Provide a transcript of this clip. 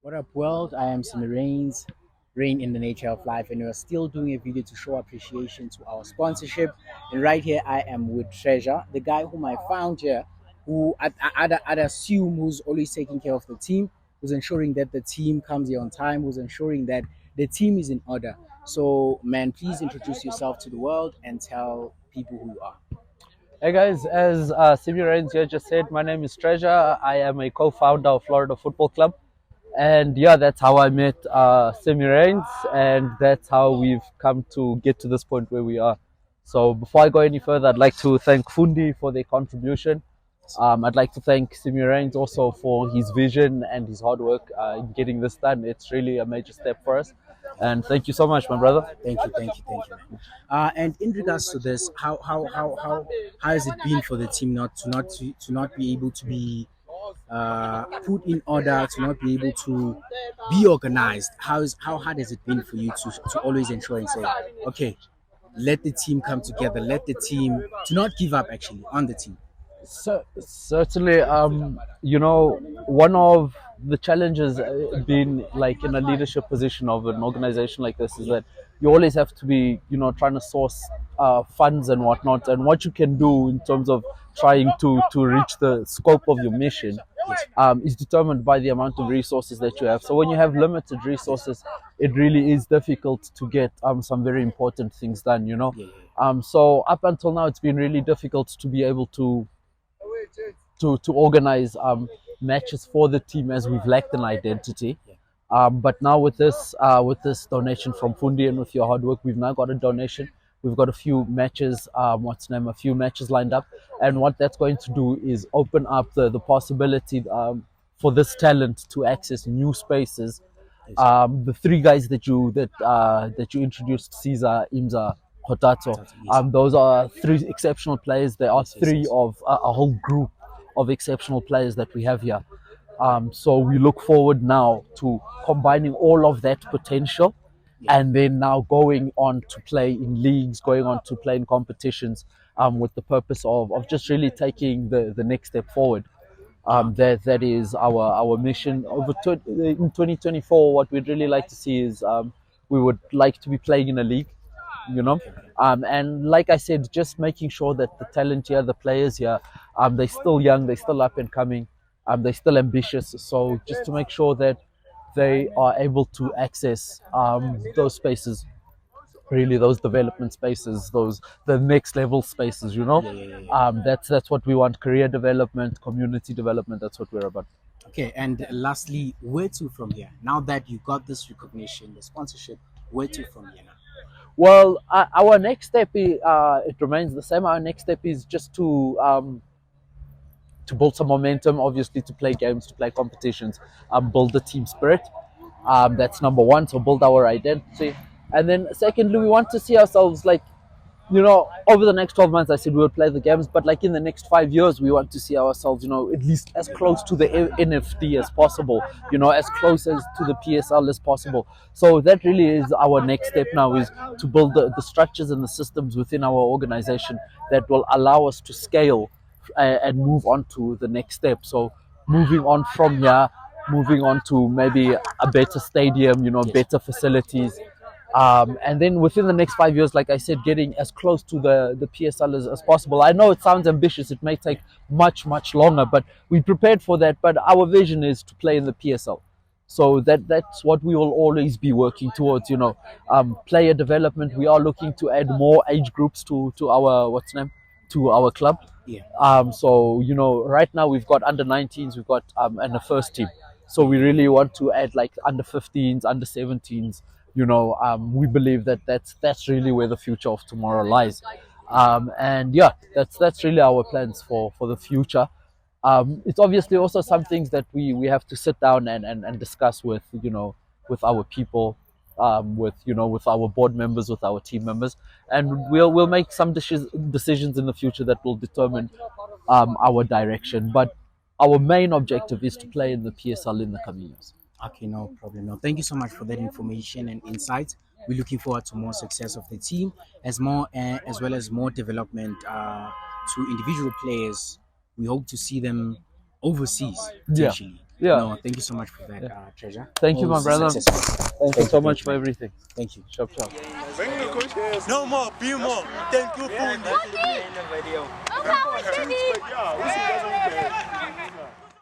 What up, world? I am Simi Rains, Rain in the Nature of Life, and we're still doing a video to show appreciation to our sponsorship. And right here, I am with Treasure, the guy whom I found here, who I'd assume who's always taking care of the team, who's ensuring that the team comes here on time, who's ensuring that the team is in order. So, man, please introduce yourself to the world and tell people who you are. Hey guys, as Simi Rains here just said, my name is Treasure. I am a co-founder of Florida Football Club. And yeah, that's how I met Simi Rains, and that's how we've come to get to this point where we are. So before I go any further, I'd like to thank Fundi for their contribution. I'd like to thank Simi Rains also for his vision and his hard work in getting this done. It's really a major step for us. And thank you so much, my brother. Thank you, man. And in regards to this, how has it been for the team to not be able to be put in order, to not be able to be organized? How hard has it been for you to always ensure and say, okay, let the team come together, let the team to not give up actually on the team? So, certainly, one of the challenges being like in a leadership position of an organization like this is that you always have to be, trying to source funds and whatnot, and what you can do in terms of trying to reach the scope of your mission is determined by the amount of resources that you have. So when you have limited resources, it really is difficult to get some very important things done. So up until now, it's been really difficult to be able to organize matches for the team as we've lacked an identity. But now with this donation from Fundi and with your hard work, we've now got a donation. We've got a few matches, a few matches lined up, and what that's going to do is open up the possibility for this talent to access new spaces. The three guys that you introduced, Caesar, Imza, Hotato, those are three exceptional players. There are three of a whole group of exceptional players that we have here. So we look forward now to combining all of that potential and then now going on to play in leagues, going on to play in competitions with the purpose of just really taking the next step forward. That is our mission. In 2024, what we'd really like to see is we would like to be playing in a league, and like I said, just making sure that the talent here, the players here, they're still young, they're still up and coming, they're still ambitious. So just to make sure that they are able to access those spaces, really those development spaces, those the next level spaces. That's what we want: career development, community development. That's what we're about. Okay, and lastly, where to from here? Now that you got this recognition, the sponsorship, where to from here now? Well, our next step it remains the same. Our next step is just to build some momentum, obviously to play games, to play competitions, build the team spirit. That's number one. So build our identity, and then secondly, we want to see ourselves like, over the next 12 months, I said we would play the games, but like in the next 5 years, we want to see ourselves, at least as close to the NFD as possible, as close as to the PSL as possible. So that really is our next step now, is to build the structures and the systems within our organization that will allow us to scale and move on to the next step. So moving on from here, moving on to maybe a better stadium, better facilities, and then within the next 5 years, like I said, getting as close to the PSL as possible. I know it sounds ambitious. It may take much, much longer, but we prepared for that. But our vision is to play in the PSL. So that's what we will always be working towards, player development. We are looking to add more age groups to our club. Yeah. So, right now we've got under 19s, we've got and the first team. So we really want to add like under 15s, under 17s. We believe that that's really where the future of tomorrow lies. And yeah, that's really our plans for the future. It's obviously also some things that we have to sit down and discuss with, with our people, with, with our board members, with our team members, and we'll make some decisions in the future that will determine our direction. But our main objective is to play in the PSL in the coming years. Okay, no problem. No, thank you so much for that information and insight. We're looking forward to more success of the team, as well as more development to individual players. We hope to see them overseas Yeah, potentially. yeah. No, thank you so much for that, Treasure. Thank you, my Always a brother. success. Thank you so much for everything. Thank you. Chop chop. No more, be more. Thank you, Fundi.